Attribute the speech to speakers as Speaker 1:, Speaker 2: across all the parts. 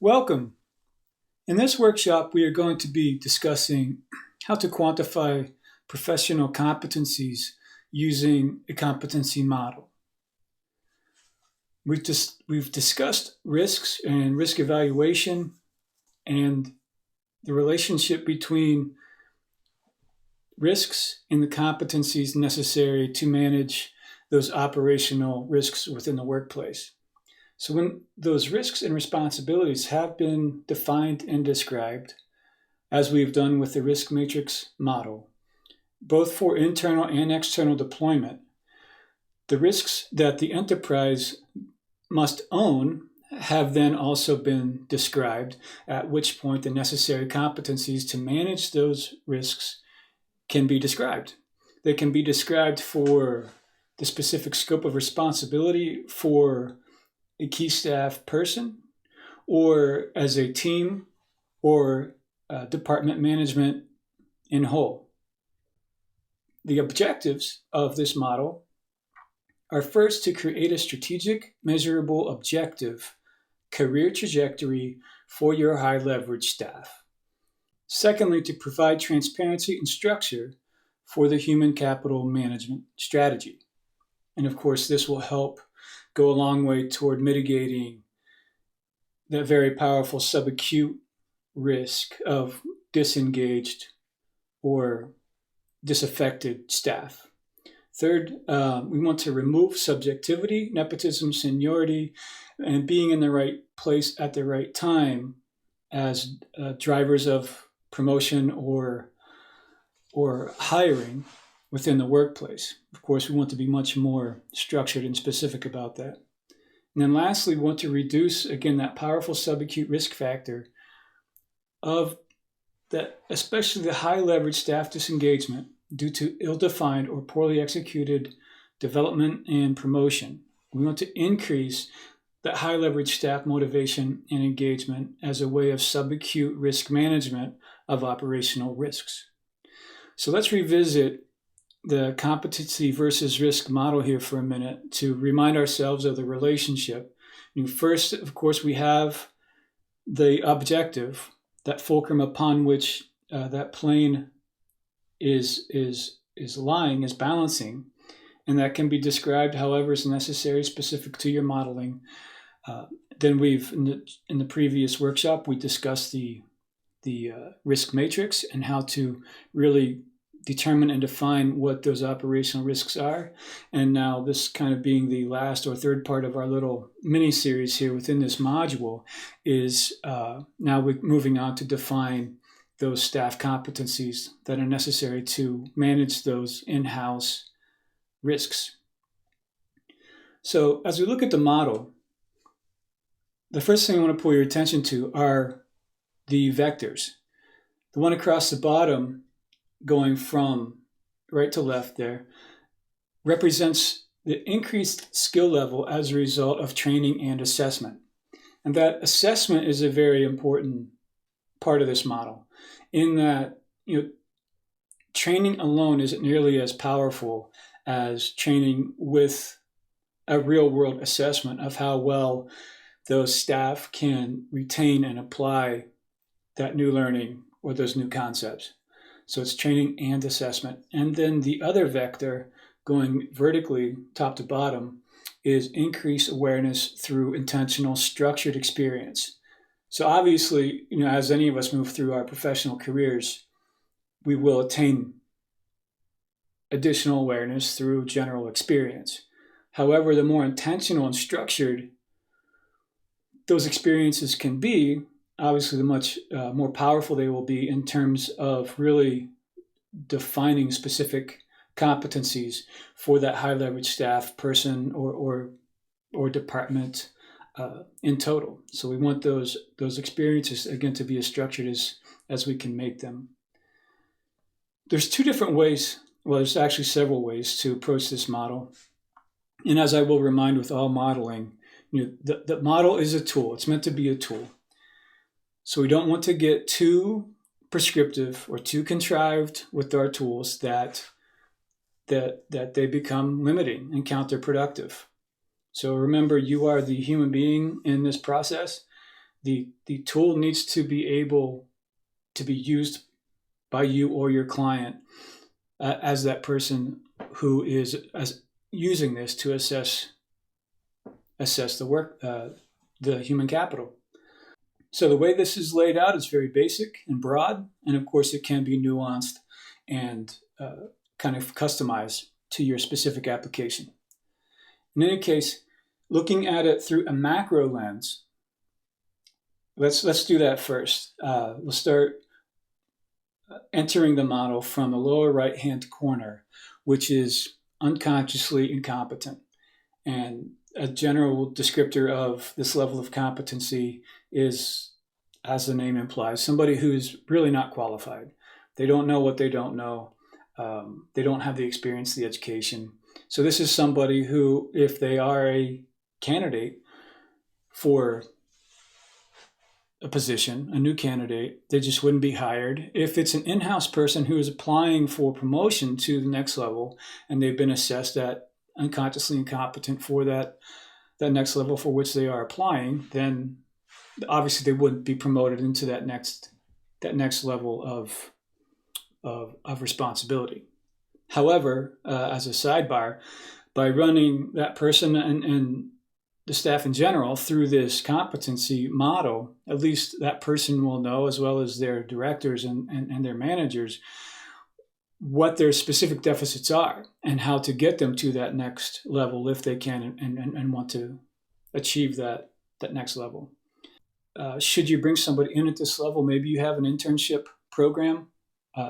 Speaker 1: Welcome. In this workshop, we are going to be discussing how to quantify professional competencies using a competency model. We've discussed risks and risk evaluation and the relationship between risks and the competencies necessary to manage those operational risks within the workplace. So when those risks and responsibilities have been defined and described, as we've done with the risk matrix model, both for internal and external deployment, the risks that the enterprise must own have then also been described, at which point the necessary competencies to manage those risks can be described. They can be described for the specific scope of responsibility for a key staff person, or as a team, or department management in whole. The objectives of this model are first to create a strategic, measurable, objective career trajectory for your high leverage staff. Secondly, to provide transparency and structure for the human capital management strategy. And of course, this will help go a long way toward mitigating that very powerful subacute risk of disengaged or disaffected staff. Third, we want to remove subjectivity, nepotism, seniority, and being in the right place at the right time as drivers of promotion or hiring within the workplace. Of course, we want to be much more structured and specific about that. And then lastly, we want to reduce, again, that powerful subacute risk factor of that, especially the high leverage staff disengagement due to ill-defined or poorly executed development and promotion. We want to increase that high leverage staff motivation and engagement as a way of subacute risk management of operational risks. So let's revisit the competency versus risk model here for a minute to remind ourselves of the relationship. First, of course, we have the objective, that fulcrum upon which that plane is lying, is balancing, and that can be described however is necessary, specific to your modeling. Then in the previous workshop, we discussed the risk matrix and how to really determine and define what those operational risks are. And now this kind of being the last or third part of our little mini series here within this module is now we're moving on to define those staff competencies that are necessary to manage those in-house risks. So as we look at the model, the first thing I want to pull your attention to are the vectors. The one across the bottom, going from right to left there, represents the increased skill level as a result of training and assessment. And that assessment is a very important part of this model, in that training alone isn't nearly as powerful as training with a real-world assessment of how well those staff can retain and apply that new learning or those new concepts. So it's training and assessment. And then the other vector, going vertically top to bottom, is increased awareness through intentional structured experience. So obviously, as any of us move through our professional careers, we will attain additional awareness through general experience. However, the more intentional and structured those experiences can be, obviously the much more powerful they will be in terms of really defining specific competencies for that high leverage staff person or department in total. So we want those experiences, again, to be as structured as we can make them. There's two different ways, well, there's actually several ways to approach this model. And as I will remind with all modeling, the model is a tool. It's meant to be a tool. So we don't want to get too prescriptive or too contrived with our tools that they become limiting and counterproductive. So remember, you are the human being in this process The tool needs to be able to be used by you or your client as that person who is using this to assess the work, the human capital. So the way this is laid out is very basic and broad, and of course it can be nuanced and kind of customized to your specific application. In any case, looking at it through a macro lens, let's do that first. We'll start entering the model from the lower right-hand corner, which is unconsciously incompetent. And a general descriptor of this level of competency is, as the name implies, somebody who's really not qualified. They don't know what they don't know. They don't have the experience, the education. So this is somebody who, if they are a candidate for a position, a new candidate, they just wouldn't be hired. If it's an in-house person who is applying for promotion to the next level and they've been assessed at unconsciously incompetent for that next level for which they are applying, then obviously they wouldn't be promoted into that next level of responsibility. However, as a sidebar, by running that person and the staff in general through this competency model, at least that person will know, as well as their directors and their managers, what their specific deficits are and how to get them to that next level if they can and want to achieve that next level. Should you bring somebody in at this level, maybe you have an internship program.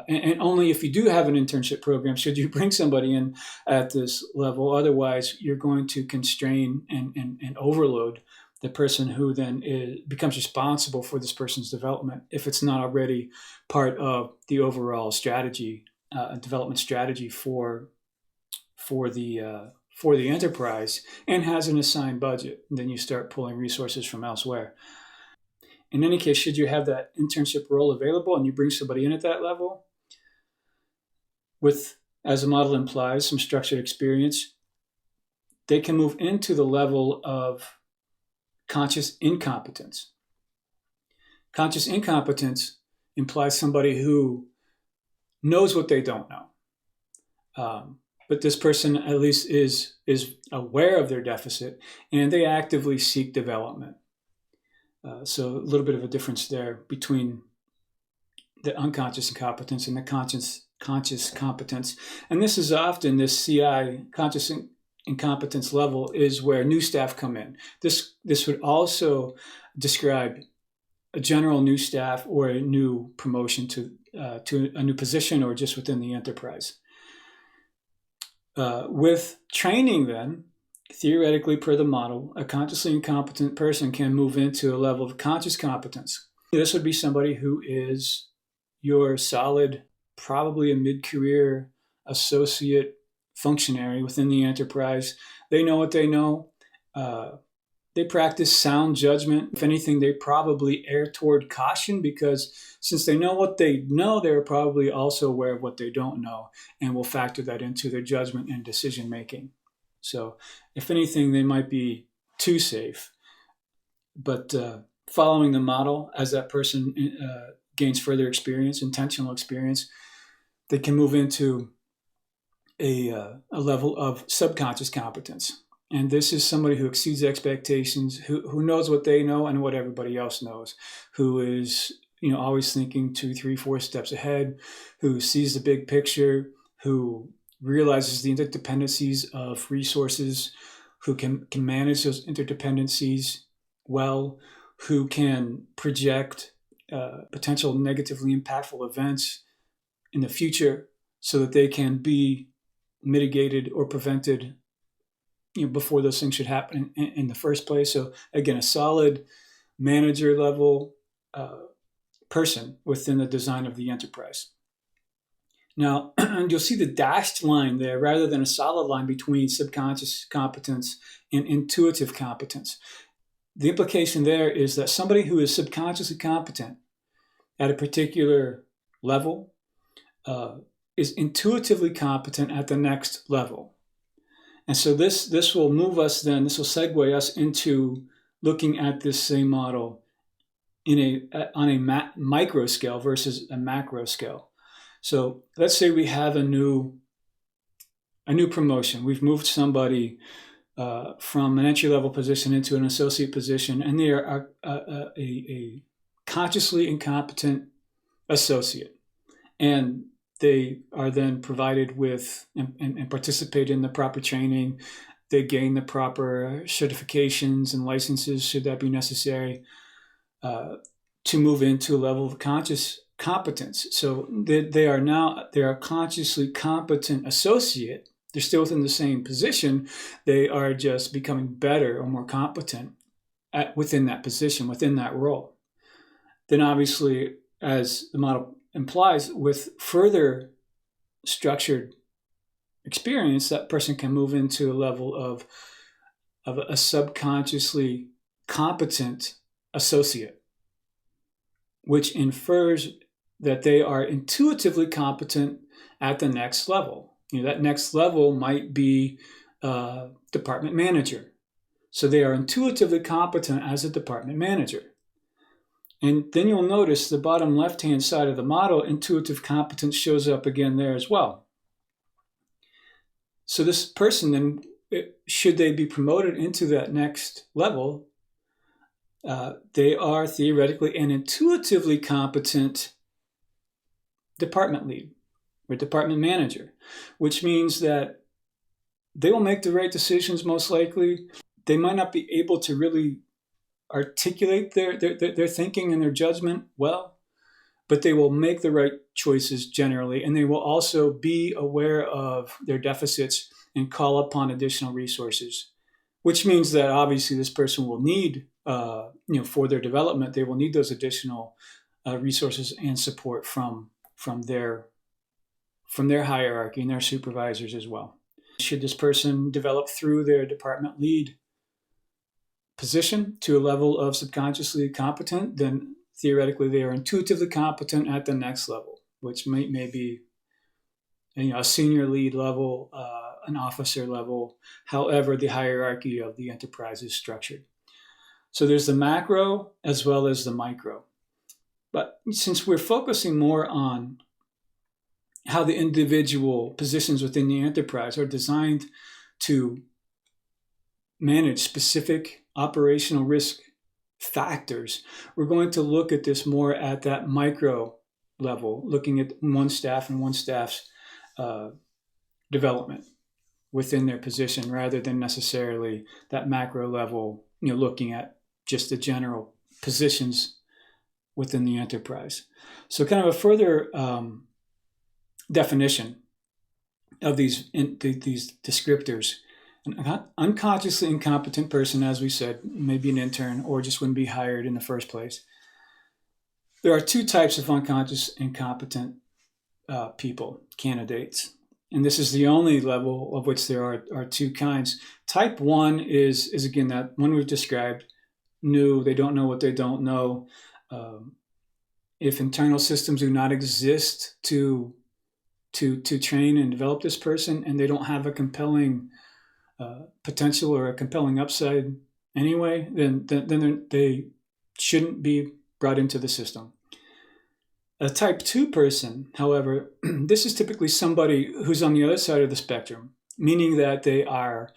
Speaker 1: And only if you do have an internship program should you bring somebody in at this level. Otherwise, you're going to constrain and overload the person who then becomes responsible for this person's development if it's not already part of the overall strategy, development strategy for the enterprise and has an assigned budget. And then you start pulling resources from elsewhere. In any case, should you have that internship role available and you bring somebody in at that level with, as the model implies, some structured experience, they can move into the level of conscious incompetence. Conscious incompetence implies somebody who knows what they don't know. But this person at least is aware of their deficit and they actively seek development. So a little bit of a difference there between the unconscious incompetence and the conscious competence. And this is often this CI, conscious incompetence level, is where new staff come in. This would also describe a general new staff or a new promotion to a new position or just within the enterprise. With training then, theoretically, per the model, a consciously incompetent person can move into a level of conscious competence. This would be somebody who is your solid, probably a mid-career associate functionary within the enterprise. They know what they know. They practice sound judgment. If anything, they probably err toward caution because since they know what they know, they're probably also aware of what they don't know and will factor that into their judgment and decision making. So if anything, they might be too safe. But following the model, as that person gains further experience, intentional experience, they can move into a level of subconscious competence. And this is somebody who exceeds expectations, who knows what they know and what everybody else knows, who is always thinking 2, 3, 4 steps ahead, who sees the big picture, who realizes the interdependencies of resources, who can manage those interdependencies well, who can project potential negatively impactful events in the future so that they can be mitigated or prevented before those things should happen in the first place. So again, a solid manager level person within the design of the enterprise. Now, you'll see the dashed line there rather than a solid line between subconscious competence and intuitive competence. The implication there is that somebody who is subconsciously competent at a particular level is intuitively competent at the next level. And so this will move us then, this will segue us into looking at this same model on a micro scale versus a macro scale. So let's say we have a new promotion. We've moved somebody from an entry-level position into an associate position, and they are a consciously incompetent associate. And they are then provided with and participate in the proper training. They gain the proper certifications and licenses, should that be necessary, to move into a level of conscious competence. So they are a consciously competent associate. They're still within the same position. They are just becoming better or more competent within that position, within that role. Then obviously, as the model implies, with further structured experience, that person can move into a level of a subconsciously competent associate, which infers that they are intuitively competent at the next level. That next level might be department manager. So they are intuitively competent as a department manager. And then you'll notice the bottom left-hand side of the model, intuitive competence shows up again there as well. So this person then, should they be promoted into that next level, they are theoretically and intuitively competent department lead or department manager, which means that they will make the right decisions most likely. They might not be able to really articulate their thinking and their judgment well, but they will make the right choices generally, and they will also be aware of their deficits and call upon additional resources, which means that obviously this person will need, for their development, they will need those additional resources and support from their hierarchy and their supervisors as well. Should this person develop through their department lead position to a level of subconsciously competent, then theoretically they are intuitively competent at the next level, which may be a senior lead level, an officer level, however the hierarchy of the enterprise is structured. So there's the macro as well as the micro. But since we're focusing more on how the individual positions within the enterprise are designed to manage specific operational risk factors, we're going to look at this more at that micro level, looking at one staff and one staff's development within their position, rather than necessarily that macro level, looking at just the general positions within the enterprise. So kind of a further definition of these descriptors. An unconsciously incompetent person, as we said, may be an intern or just wouldn't be hired in the first place. There are two types of unconscious incompetent people, candidates. And this is the only level of which there are two kinds. Type 1 is again, that one we've described, new, they don't know what they don't know. If internal systems do not exist to train and develop this person, and they don't have a compelling potential or a compelling upside anyway, then they shouldn't be brought into the system. A type 2 person, however, this is typically somebody who's on the other side of the spectrum, meaning that they are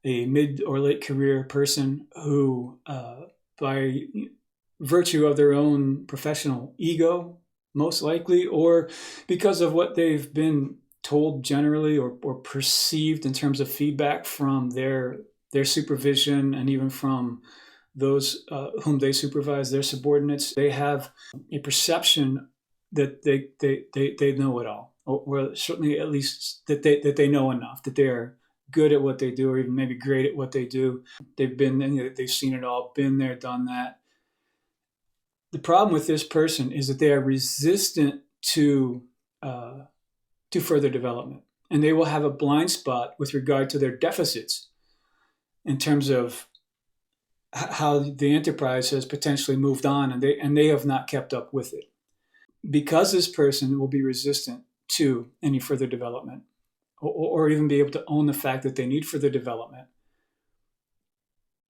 Speaker 1: a mid or late career person who, by virtue of their own professional ego, most likely, or because of what they've been told generally or perceived in terms of feedback from their supervision and even from those whom they supervise, their subordinates, they have a perception that they know it all, or certainly at least that they know enough, that they are good at what they do, or even maybe great at what they do. They've seen it all, been there, done that. The problem with this person is that they are resistant to further development, and they will have a blind spot with regard to their deficits in terms of how the enterprise has potentially moved on, and they have not kept up with it. Because this person will be resistant to any further development, or even be able to own the fact that they need further development,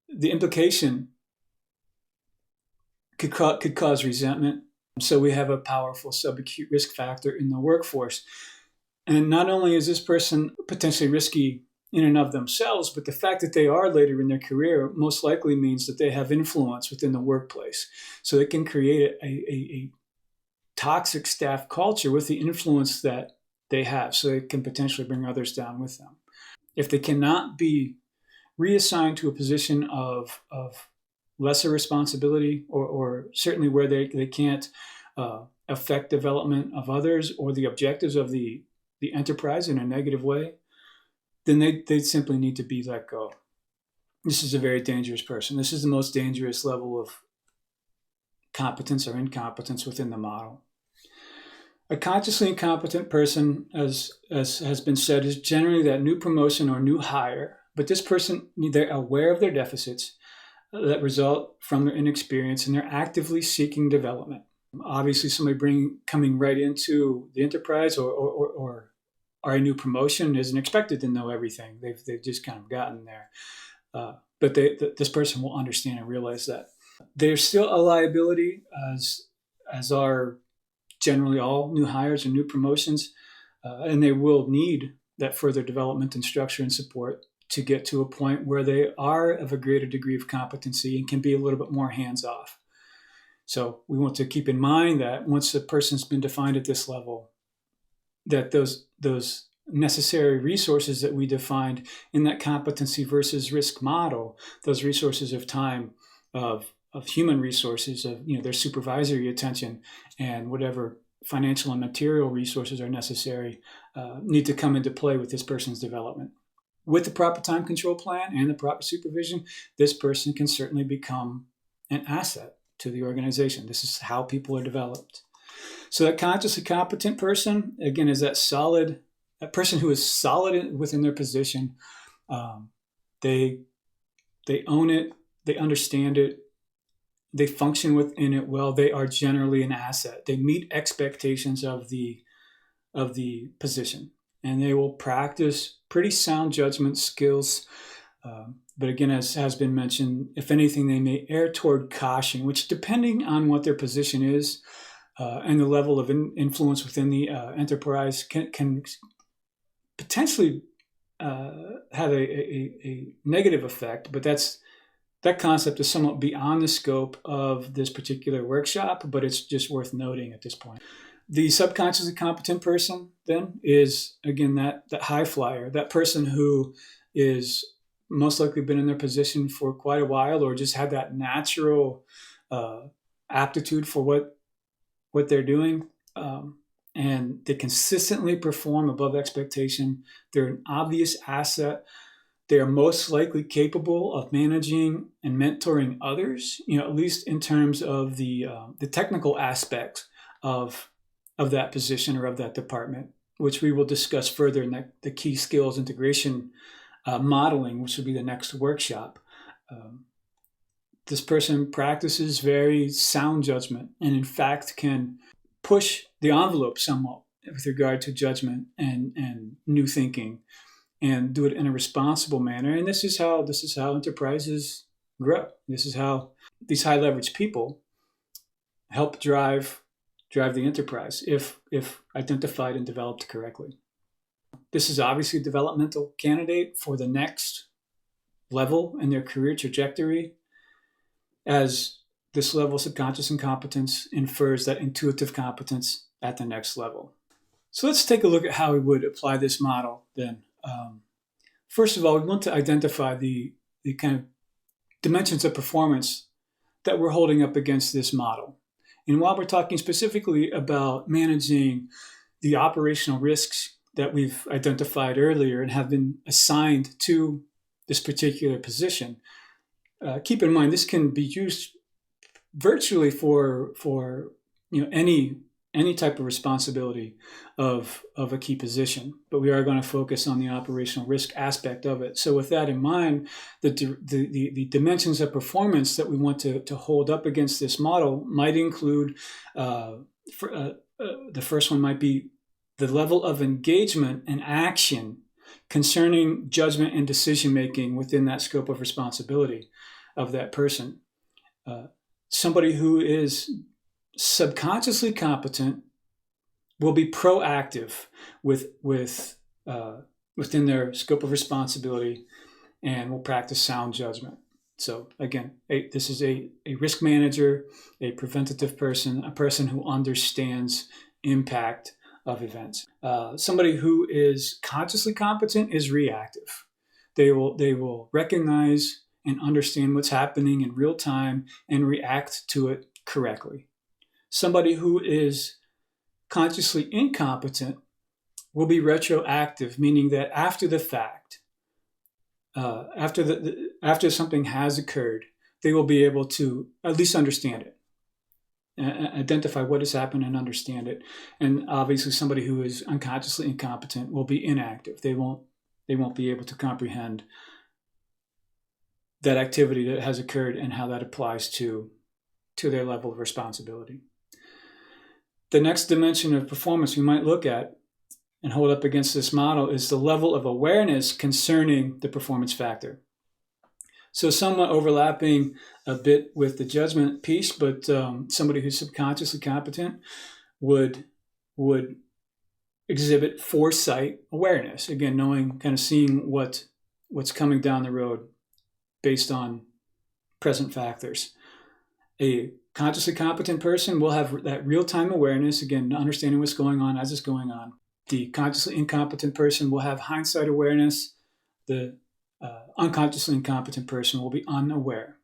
Speaker 1: the implication could cause resentment. So we have a powerful subacute risk factor in the workforce. And not only is this person potentially risky in and of themselves, but the fact that they are later in their career most likely means that they have influence within the workplace. So it can create a toxic staff culture with the influence that they have. So it can potentially bring others down with them. If they cannot be reassigned to a position of lesser responsibility, or certainly where they can't affect development of others or the objectives of the enterprise in a negative way, then they simply need to be let go. This is a very dangerous person. This is the most dangerous level of competence or incompetence within the model. A consciously incompetent person, as has been said, is generally that new promotion or new hire, but this person, they're aware of their deficits that result from their inexperience, and they're actively seeking development. Obviously, somebody coming right into the enterprise or a new promotion isn't expected to know everything. They've just kind of gotten there. But this person will understand and realize that. They're still a liability, as are generally all new hires or new promotions, and they will need that further development and structure and support to get to a point where they are of a greater degree of competency and can be a little bit more hands-off. So we want to keep in mind that once a person's been defined at this level, that those necessary resources that we defined in that competency versus risk model, those resources of time, of human resources, of their supervisory attention, and whatever financial and material resources are necessary, need to come into play with this person's development. With the proper time control plan and the proper supervision, this person can certainly become an asset to the organization. This is how people are developed. So that consciously competent person, again, is that person who is solid within their position. They own it, they understand it, they function within it well. They are generally an asset. They meet expectations of the position, and they will practice pretty sound judgment skills. But again, as has been mentioned, if anything, they may err toward caution, which, depending on what their position is and the level of influence within the enterprise, can potentially have a negative effect. But that concept is somewhat beyond the scope of this particular workshop, but it's just worth noting at this point. The subconsciously competent person, then, is, again, that high flyer, that person who is most likely been in their position for quite a while, or just had that natural aptitude for what they're doing, and they consistently perform above expectation. They're an obvious asset. They are most likely capable of managing and mentoring others, at least in terms of the technical aspects of that position or of that department, which we will discuss further in the key skills integration modeling, which will be the next workshop. This person practices very sound judgment, and in fact can push the envelope somewhat with regard to judgment and new thinking, and do it in a responsible manner. And this is how enterprises grow. This is how these high leverage people help drive the enterprise if identified and developed correctly. This is obviously a developmental candidate for the next level in their career trajectory, as this level of subconscious incompetence infers that intuitive competence at the next level. So let's take a look at how we would apply this model then. First of all, we want to identify the kind of dimensions of performance that we're holding up against this model. And while we're talking specifically about managing the operational risks that we've identified earlier and have been assigned to this particular position, keep in mind this can be used virtually for any type of responsibility of a key position, but we are going to focus on the operational risk aspect of it. So with that in mind, the dimensions of performance that we want to hold up against this model might include, the first one might be the level of engagement and action concerning judgment and decision-making within that scope of responsibility of that person. somebody who is subconsciously competent will be proactive within their scope of responsibility and will practice sound judgment. So again, this is a risk manager, a preventative person, a person who understands impact of events. Somebody who is consciously competent is reactive. They will recognize and understand what's happening in real time and react to it correctly. Somebody who is consciously incompetent will be retroactive, meaning that after the fact, after something has occurred, they will be able to at least understand it, identify what has happened and understand it. And obviously, somebody who is unconsciously incompetent will be inactive. They won't be able to comprehend that activity that has occurred and how that applies to their level of responsibility. The next dimension of performance we might look at and hold up against this model is the level of awareness concerning the performance factor. So somewhat overlapping a bit with the judgment piece, but somebody who's subconsciously competent would exhibit foresight awareness. Again, knowing, kind of seeing what's coming down the road based on present factors. A consciously competent person will have that real-time awareness, again, understanding what's going on as it's going on. The consciously incompetent person will have hindsight awareness. The unconsciously incompetent person will be unaware.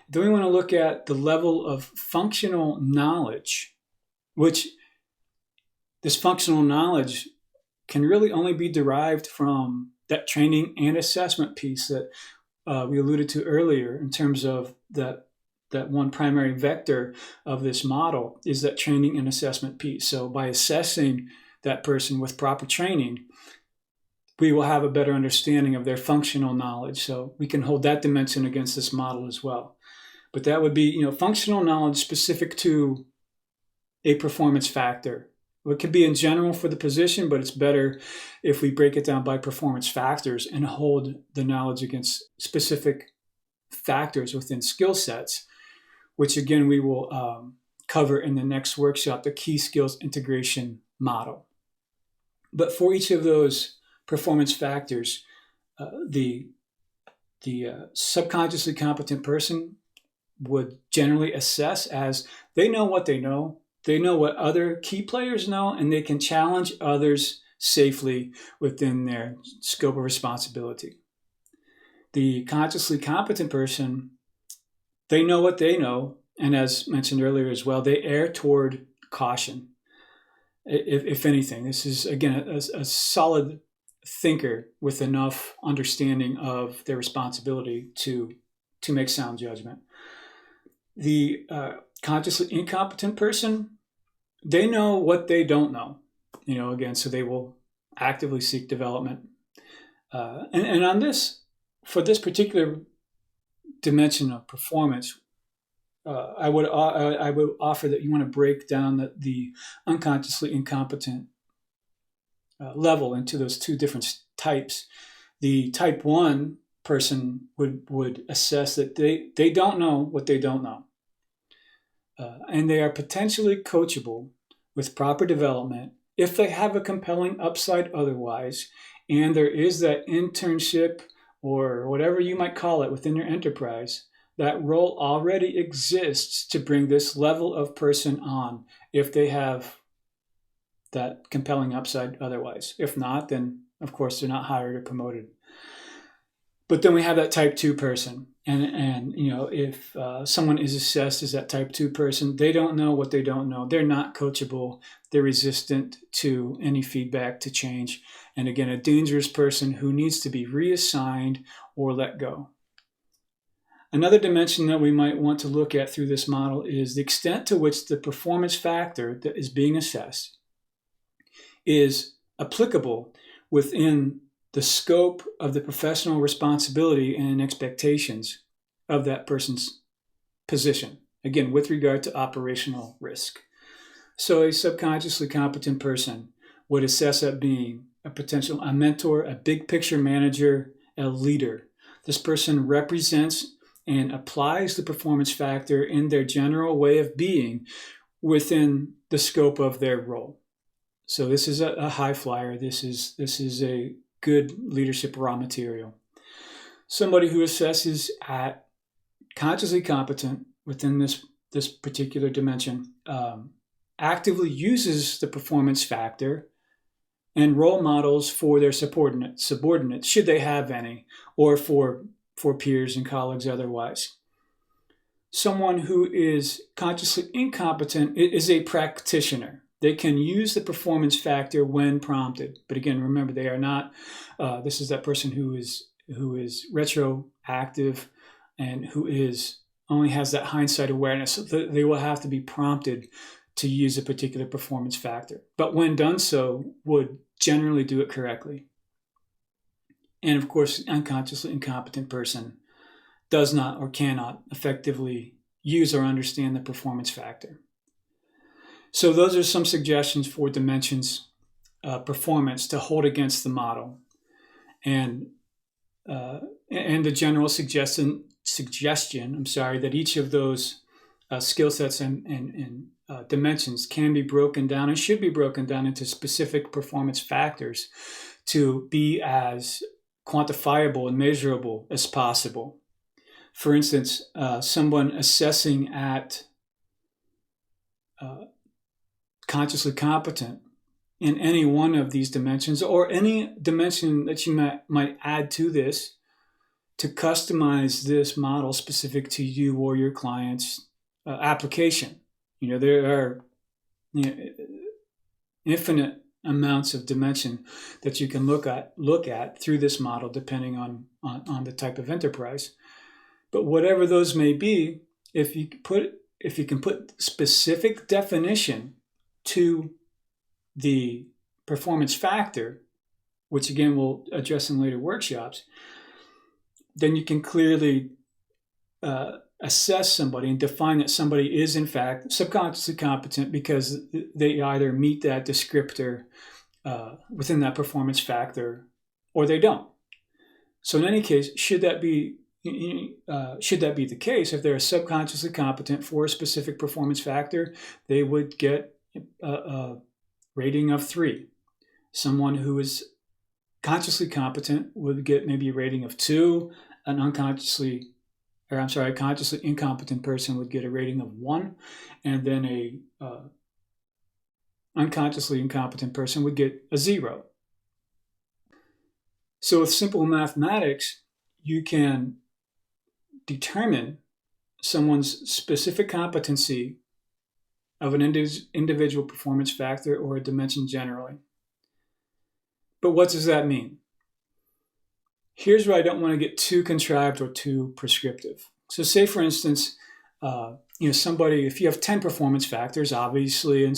Speaker 1: Then we want to look at the level of functional knowledge, which this functional knowledge can really only be derived from that training and assessment piece that we alluded to earlier, in terms of that one primary vector of this model is that training and assessment piece. So by assessing that person with proper training, we will have a better understanding of their functional knowledge. So we can hold that dimension against this model as well. But that would be, functional knowledge specific to a performance factor. It could be in general for the position, but it's better if we break it down by performance factors and hold the knowledge against specific factors within skill sets, which again we will cover in the next workshop, the key skills integration model. But for each of those performance factors, the subconsciously competent person would generally assess as they know what they know. They know what other key players know, and they can challenge others safely within their scope of responsibility. The consciously competent person, they know what they know, and as mentioned earlier as well, they err toward caution. If anything, this is, again, a solid thinker with enough understanding of their responsibility to make sound judgment. The consciously incompetent person, they know what they don't know, again, so they will actively seek development. And on this, for this particular dimension of performance, I would offer that you want to break down the unconsciously incompetent level into those two different types. The type 1 person would assess that they don't know what they don't know. And they are potentially coachable with proper development if they have a compelling upside otherwise, and there is that internship or whatever you might call it within your enterprise. That role already exists to bring this level of person on if they have that compelling upside otherwise. If not, then of course they're not hired or promoted. But then we have that type 2 person. And if someone is assessed as that type 2 person, they don't know what they don't know. They're not coachable. They're resistant to any feedback, to change. And again, a dangerous person who needs to be reassigned or let go. Another dimension that we might want to look at through this model is the extent to which the performance factor that is being assessed is applicable within the scope of the professional responsibility and expectations of that person's position, again, with regard to operational risk. So a subconsciously competent person would assess that being a mentor, a big picture manager, a leader. This person represents and applies the performance factor in their general way of being within the scope of their role. So this is a high flyer. This is a good leadership raw material. Somebody who assesses at consciously competent within this particular dimension, actively uses the performance factor and role models for their subordinates, should they have any, or for peers and colleagues otherwise. Someone who is consciously incompetent is a practitioner. They can use the performance factor when prompted. But again, remember, they are not, this is that person who is retroactive and who only has that hindsight awareness. So they will have to be prompted to use a particular performance factor. But when done so, would generally do it correctly. And of course, the unconsciously incompetent person does not or cannot effectively use or understand the performance factor. So those are some suggestions for dimensions performance to hold against the model, and the general suggestion that each of those skill sets and dimensions can be broken down and should be broken down into specific performance factors to be as quantifiable and measurable as possible. For instance, someone assessing at consciously competent in any one of these dimensions, or any dimension that you might add to this to customize this model specific to you or your client's application. There are infinite amounts of dimension that you can look at through this model, depending on the type of enterprise. But whatever those may be, if you can put specific definition to the performance factor, which again we'll address in later workshops, then you can clearly assess somebody and define that somebody is in fact subconsciously competent because they either meet that descriptor within that performance factor or they don't. So in any case, should that be the case, if they're subconsciously competent for a specific performance factor, they would get a rating of 3. Someone who is consciously competent would get maybe a rating of 2. A consciously incompetent person would get a rating of 1, and then a unconsciously incompetent person would get a 0. So with simple mathematics, you can determine someone's specific competency of an individual performance factor or a dimension generally. But what does that mean? Here's where I don't want to get too contrived or too prescriptive. So say, for instance, somebody, if you have 10 performance factors, obviously, and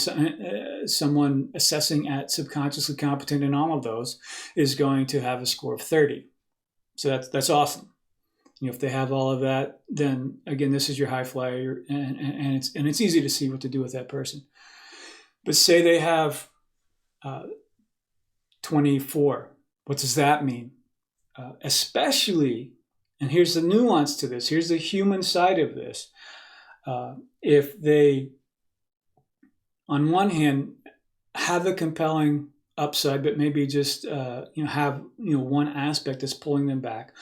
Speaker 1: someone assessing at subconsciously competent in all of those is going to have a score of 30. So that's awesome. If they have all of that, then again, this is your high flyer, and it's easy to see what to do with that person. But say they have 24. What does that mean? Especially, and here's the nuance to this, here's the human side of this. If they, on one hand, have a compelling upside, but maybe just have one aspect that's pulling them back,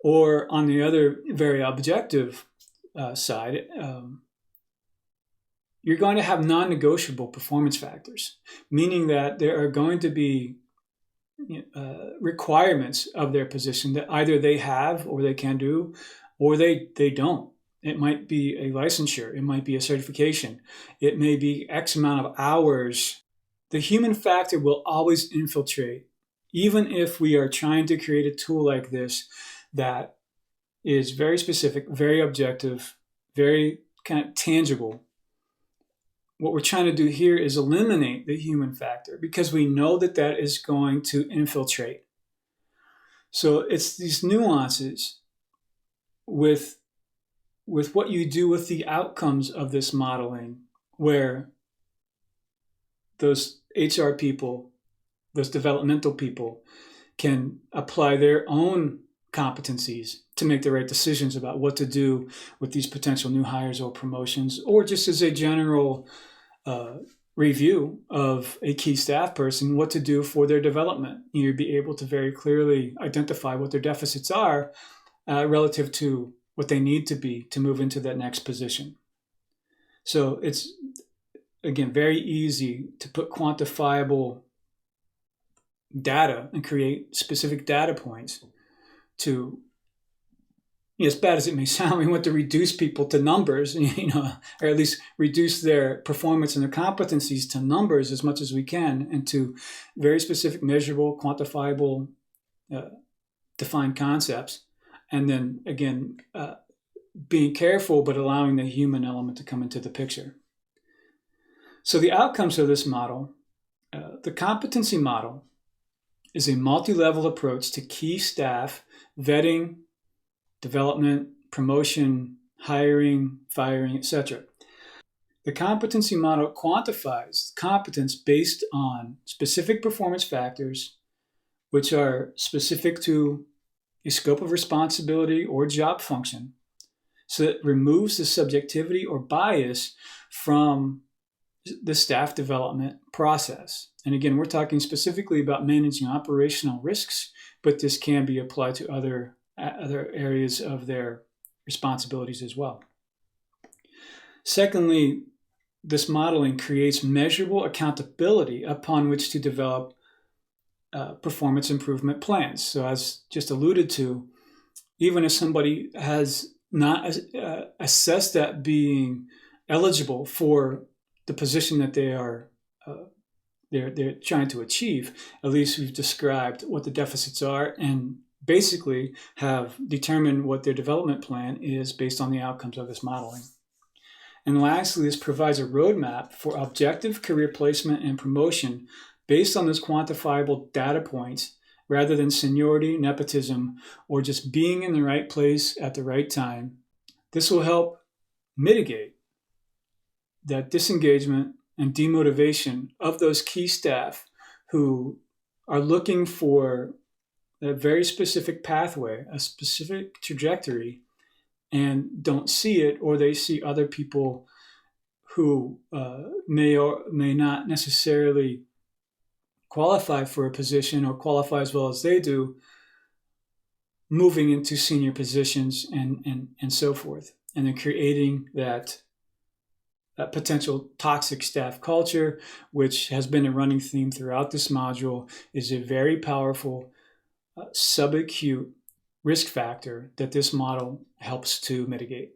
Speaker 1: or on the other, very objective side, you're going to have non-negotiable performance factors, meaning that there are going to be requirements of their position that either they have or they can do, or they don't. It might be a licensure. It might be a certification. It may be X amount of hours. The human factor will always infiltrate, even if we are trying to create a tool like this that is very specific, very objective, very kind of tangible. What we're trying to do here is eliminate the human factor because we know that is going to infiltrate. So it's these nuances with what you do with the outcomes of this modeling, where those HR people, those developmental people, can apply their own competencies to make the right decisions about what to do with these potential new hires or promotions, or just as a general review of a key staff person, what to do for their development. You'd be able to very clearly identify what their deficits are relative to what they need to be to move into that next position. So it's, again, very easy to put quantifiable data and create specific data points to, as bad as it may sound, we want to reduce people to numbers, or at least reduce their performance and their competencies to numbers as much as we can, and to very specific, measurable, quantifiable, defined concepts. And then, again, being careful, but allowing the human element to come into the picture. So the outcomes of this model, the competency model, is a multi-level approach to key staff vetting, development, promotion, hiring, firing, etc. The competency model quantifies competence based on specific performance factors, which are specific to a scope of responsibility or job function. So it removes the subjectivity or bias from the staff development process. And again, we're talking specifically about managing operational risks, but this can be applied to other areas of their responsibilities as well. Secondly, this modeling creates measurable accountability upon which to develop performance improvement plans. So as just alluded to, even if somebody has not assessed that being eligible for the position that they're trying to achieve, at least we've described what the deficits are and basically have determined what their development plan is based on the outcomes of this modeling. And lastly, this provides a roadmap for objective career placement and promotion based on those quantifiable data points rather than seniority, nepotism, or just being in the right place at the right time. This will help mitigate that disengagement and demotivation of those key staff who are looking for a very specific pathway, a specific trajectory, and don't see it, or they see other people who may or may not necessarily qualify for a position or qualify as well as they do, moving into senior positions and so forth, and then creating that potential toxic staff culture, which has been a running theme throughout this module, is a very powerful subacute risk factor that this model helps to mitigate.